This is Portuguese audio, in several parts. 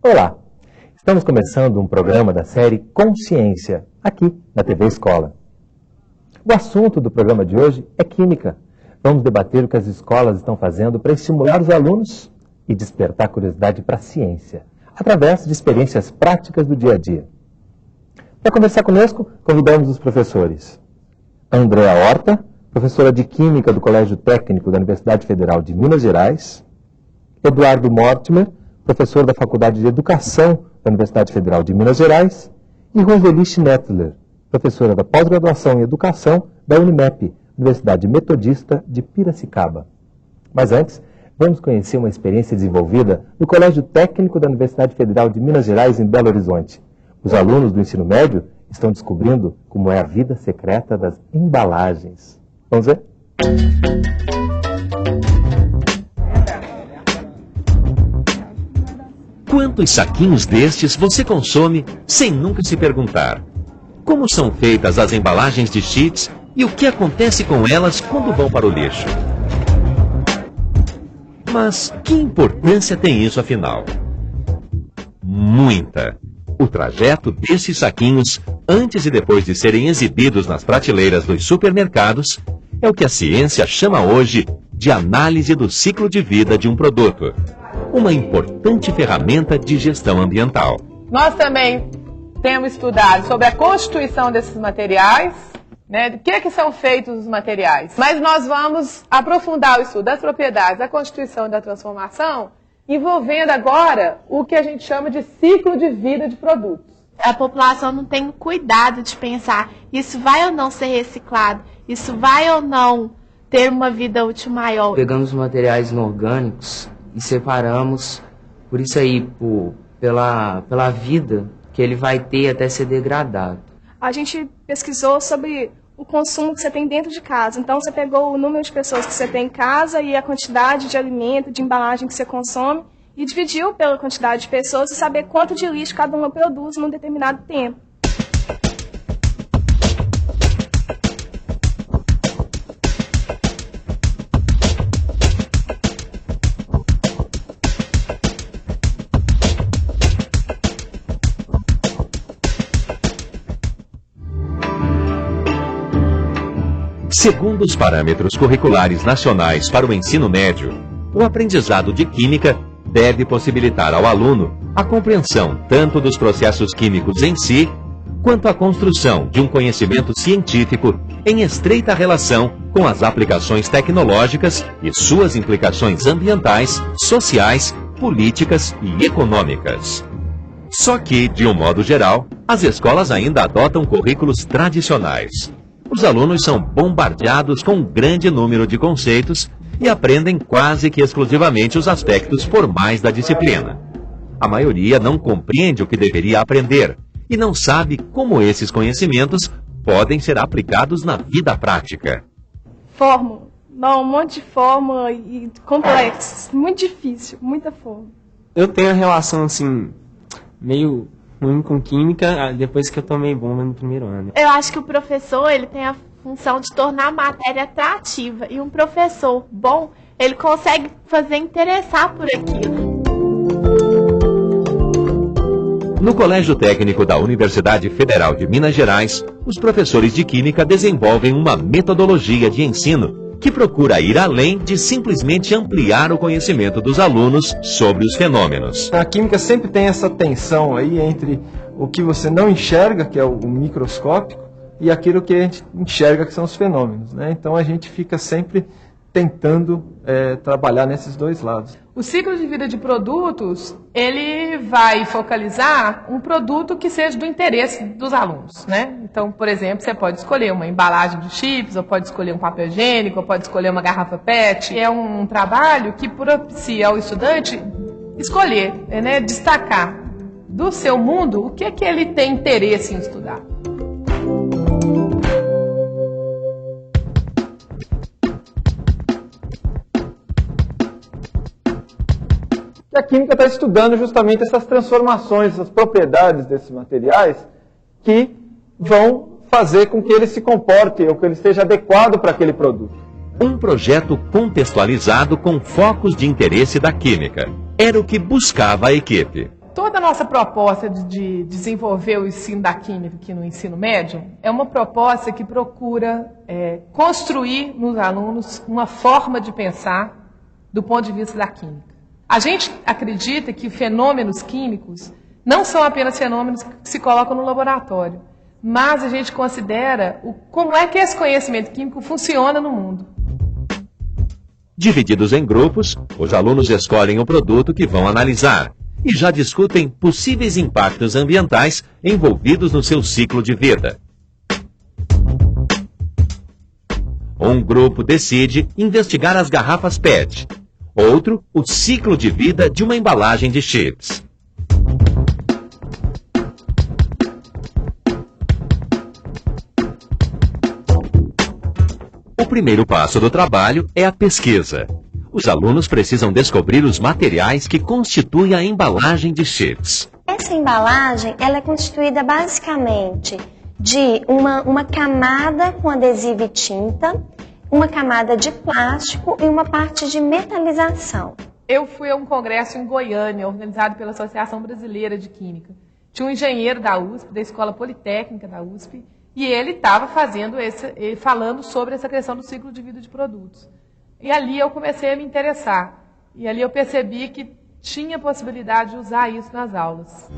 Olá, estamos começando um programa da série Consciência, aqui na TV Escola. O assunto do programa de hoje é Química. Vamos debater o que as escolas estão fazendo para estimular os alunos e despertar curiosidade para a ciência, através de experiências práticas do dia a dia. Para conversar conosco, convidamos os professores Andréa Horta, professora de Química do Colégio Técnico da Universidade Federal de Minas Gerais, Eduardo Mortimer, professor da Faculdade de Educação da Universidade Federal de Minas Gerais, e Roseli Schnettler, professora da Pós-Graduação em Educação da Unimep, Universidade Metodista de Piracicaba. Mas antes, vamos conhecer uma experiência desenvolvida no Colégio Técnico da Universidade Federal de Minas Gerais, em Belo Horizonte. Os alunos do ensino médio estão descobrindo como é a vida secreta das embalagens. Vamos ver? Quantos saquinhos destes você consome sem nunca se perguntar? Como são feitas as embalagens de chips e o que acontece com elas quando vão para o lixo? Mas que importância tem isso afinal? Muita! O trajeto desses saquinhos, antes e depois de serem exibidos nas prateleiras dos supermercados, é o que a ciência chama hoje de análise do ciclo de vida de um produto. Uma importante ferramenta de gestão ambiental. Nós também temos estudado sobre a constituição desses materiais, né, do que são feitos os materiais. Mas nós vamos aprofundar o estudo das propriedades da constituição e da transformação, envolvendo agora o que a gente chama de ciclo de vida de produtos. A população não tem cuidado de pensar, isso vai ou não ser reciclado, isso vai ou não ter uma vida útil maior. Pegamos materiais inorgânicos e separamos, por isso aí, pela vida que ele vai ter até ser degradado. A gente pesquisou sobre o consumo que você tem dentro de casa. Então você pegou o número de pessoas que você tem em casa e a quantidade de alimento, de embalagem que você consome e dividiu pela quantidade de pessoas e saber quanto de lixo cada uma produz num determinado tempo. Segundo os parâmetros curriculares nacionais para o ensino médio, o aprendizado de química deve possibilitar ao aluno a compreensão tanto dos processos químicos em si, quanto a construção de um conhecimento científico em estreita relação com as aplicações tecnológicas e suas implicações ambientais, sociais, políticas e econômicas. Só que, de um modo geral, as escolas ainda adotam currículos tradicionais. Os alunos são bombardeados com um grande número de conceitos e aprendem quase que exclusivamente os aspectos formais da disciplina. A maioria não compreende o que deveria aprender e não sabe como esses conhecimentos podem ser aplicados na vida prática. Fórmula. Não, um monte de fórmula e complexos. Muito difícil, muita fórmula. Eu tenho a relação, assim, meio ruim com química depois que eu tomei bomba no primeiro ano. Eu acho que o professor ele tem a função de tornar a matéria atrativa. E um professor bom, ele consegue fazer interessar por aquilo. No Colégio Técnico da Universidade Federal de Minas Gerais, os professores de Química desenvolvem uma metodologia de ensino que procura ir além de simplesmente ampliar o conhecimento dos alunos sobre os fenômenos. A química sempre tem essa tensão aí entre o que você não enxerga, que é o microscópico, e aquilo que a gente enxerga, que são os fenômenos, né? Então a gente fica sempre tentando trabalhar nesses dois lados. O ciclo de vida de produtos, ele vai focalizar um produto que seja do interesse dos alunos, né? Então, por exemplo, você pode escolher uma embalagem de chips, ou pode escolher um papel higiênico, ou pode escolher uma garrafa PET. É um trabalho que propicia ao estudante escolher, né, destacar do seu mundo o que é que ele tem interesse em estudar. que a química está estudando justamente essas transformações, essas propriedades desses materiais que vão fazer com que ele se comporte ou que ele esteja adequado para aquele produto. Um projeto contextualizado com focos de interesse da química. Era o que buscava a equipe. Toda a nossa proposta de desenvolver o ensino da química aqui no ensino médio é uma proposta que procura construir nos alunos uma forma de pensar do ponto de vista da química. A gente acredita que fenômenos químicos não são apenas fenômenos que se colocam no laboratório, mas a gente considera como é que esse conhecimento químico funciona no mundo. Divididos em grupos, os alunos escolhem o produto que vão analisar e já discutem possíveis impactos ambientais envolvidos no seu ciclo de vida. Um grupo decide investigar as garrafas PET, outro, o ciclo de vida de uma embalagem de chips. O primeiro passo do trabalho é a pesquisa. Os alunos precisam descobrir os materiais que constituem a embalagem de chips. Essa embalagem ela é constituída basicamente de uma camada com adesivo e tinta, uma camada de plástico e uma parte de metalização. Eu fui a um congresso em Goiânia, organizado pela Associação Brasileira de Química. Tinha um engenheiro da USP, da Escola Politécnica da USP, e ele estava falando sobre essa questão do ciclo de vida de produtos. E ali eu comecei a me interessar. E ali eu percebi que tinha possibilidade de usar isso nas aulas.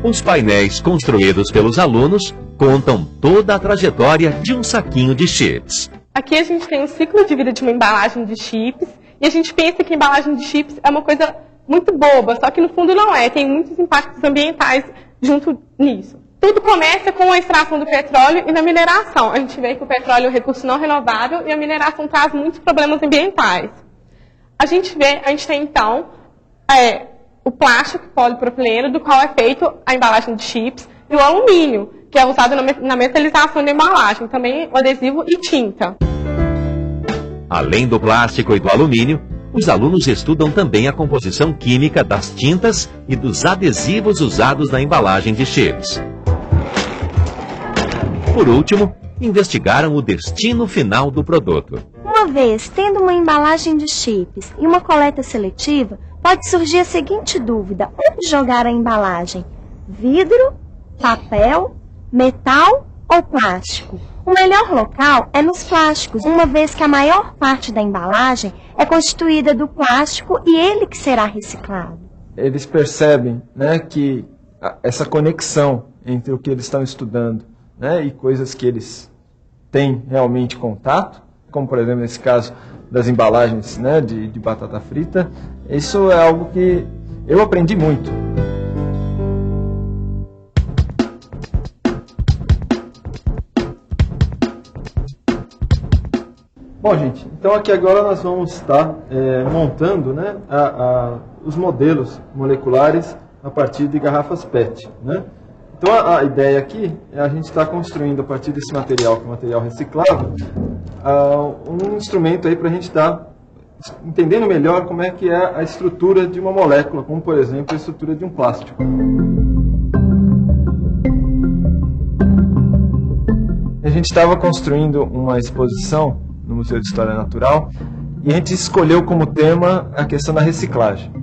Os painéis construídos pelos alunos contam toda a trajetória de um saquinho de chips. Aqui a gente tem o ciclo de vida de uma embalagem de chips, e a gente pensa que a embalagem de chips é uma coisa muito boba, só que no fundo não é, tem muitos impactos ambientais junto nisso. Tudo começa com a extração do petróleo e da mineração. A gente vê que o petróleo é um recurso não renovável e a mineração traz muitos problemas ambientais. A gente tem então o plástico polipropileno, do qual é feito a embalagem de chips, e o alumínio, que é usado na metalização da embalagem, também o adesivo e tinta. Além do plástico e do alumínio, os alunos estudam também a composição química das tintas e dos adesivos usados na embalagem de chips. Por último, investigaram o destino final do produto. Uma vez tendo uma embalagem de chips e uma coleta seletiva, pode surgir a seguinte dúvida: onde jogar a embalagem? Vidro, papel, metal ou plástico? O melhor local é nos plásticos, uma vez que a maior parte da embalagem é constituída do plástico e ele que será reciclado. Eles percebem, né, que essa conexão entre o que eles estão estudando, né, e coisas que eles têm realmente contato, como por exemplo nesse caso das embalagens, né, de batata frita, isso é algo que eu aprendi muito. Bom, gente, então aqui agora nós vamos estar montando, né, os modelos moleculares a partir de garrafas PET, né? Então a ideia aqui é a gente estar construindo a partir desse material, que é material reciclável, um instrumento aí para a gente estar entendendo melhor como é que é a estrutura de uma molécula, como por exemplo a estrutura de um plástico. A gente estava construindo uma exposição no Museu de História Natural, e a gente escolheu como tema a questão da reciclagem.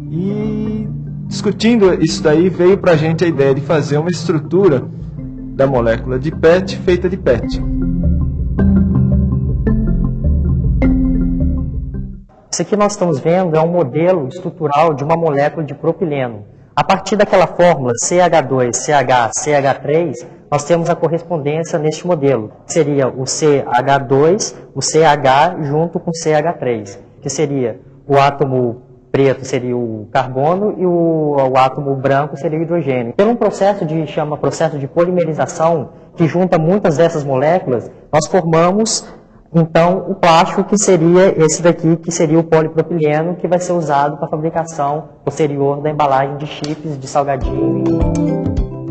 E discutindo isso daí, veio para a gente a ideia de fazer uma estrutura da molécula de PET feita de PET. Isso aqui nós estamos vendo é um modelo estrutural de uma molécula de propileno. A partir daquela fórmula CH2, CH3, nós temos a correspondência neste modelo, que seria o CH2, o CH junto com o CH3, que seria o átomo preto seria o carbono e o átomo branco seria o hidrogênio. Pelo um processo chama processo de polimerização, que junta muitas dessas moléculas, nós formamos então o plástico, que seria esse daqui, que seria o polipropileno, que vai ser usado para a fabricação posterior da embalagem de chips, de salgadinho.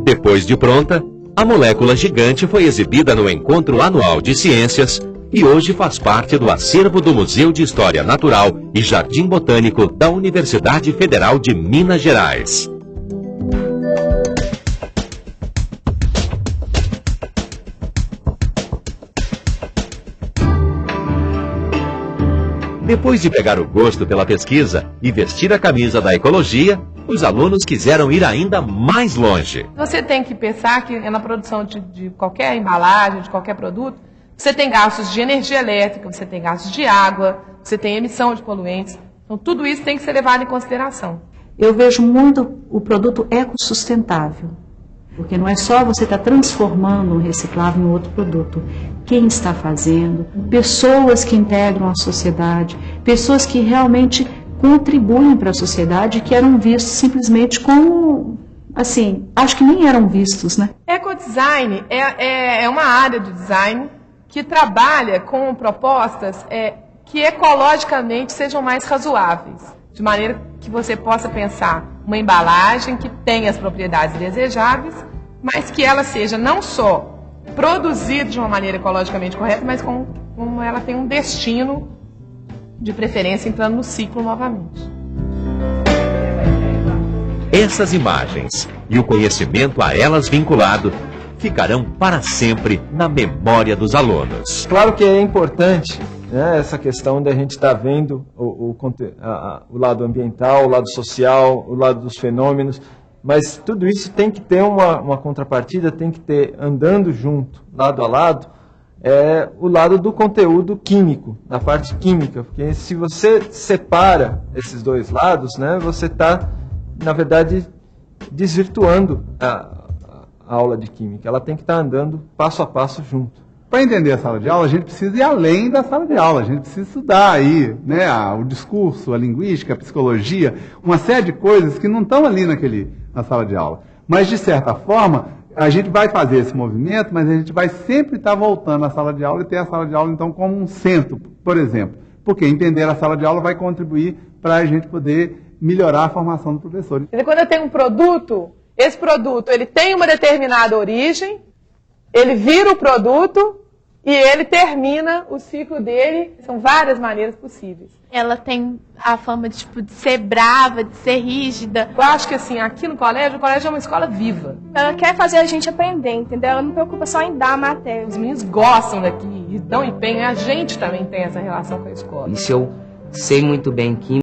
Depois de pronta, a molécula gigante foi exibida no Encontro Anual de Ciências, e hoje faz parte do acervo do Museu de História Natural e Jardim Botânico da Universidade Federal de Minas Gerais. Depois de pegar o gosto pela pesquisa e vestir a camisa da ecologia, os alunos quiseram ir ainda mais longe. Você tem que pensar que na produção de qualquer embalagem, de qualquer produto, você tem gastos de energia elétrica, você tem gastos de água, você tem emissão de poluentes. Então, tudo isso tem que ser levado em consideração. Eu vejo muito o produto ecossustentável, porque não é só você estar transformando um reciclável em outro produto. Quem está fazendo, pessoas que integram a sociedade, pessoas que realmente contribuem para a sociedade, que eram vistos simplesmente como, assim, acho que nem eram vistos, né? Ecodesign é uma área de design que trabalha com propostas que ecologicamente sejam mais razoáveis, de maneira que você possa pensar uma embalagem que tenha as propriedades desejáveis, mas que ela seja não só produzida de uma maneira ecologicamente correta, mas como ela tem um destino, de preferência entrando no ciclo novamente. Essas imagens e o conhecimento a elas vinculado ficarão para sempre na memória dos alunos. Claro que é importante, né, essa questão da gente estar vendo o lado ambiental, o lado social, o lado dos fenômenos, mas tudo isso tem que ter uma contrapartida, tem que ter, andando junto, lado a lado, o lado do conteúdo químico, da parte química, porque se você separa esses dois lados, né, você está, na verdade, desvirtuando a aula de química. Ela tem que estar andando passo a passo junto. Para entender a sala de aula, a gente precisa ir além da sala de aula, a gente precisa estudar aí, né, o discurso, a linguística, a psicologia, uma série de coisas que não estão ali na sala de aula. Mas, de certa forma, a gente vai fazer esse movimento, mas a gente vai sempre estar voltando à sala de aula e ter a sala de aula, então, como um centro, por exemplo. Porque entender a sala de aula vai contribuir para a gente poder melhorar a formação do professor. Quando eu tenho um produto, esse produto ele tem uma determinada origem, ele vira o produto e ele termina o ciclo dele. São várias maneiras possíveis. Ela tem a fama de ser brava, de ser rígida. Eu acho que assim, aqui no colégio, o colégio é uma escola viva. Ela quer fazer a gente aprender, entendeu? Ela não preocupa só em dar a matéria. Os meninos gostam daqui e dão empenho. A gente também tem essa relação com a escola. E se eu sei muito bem química,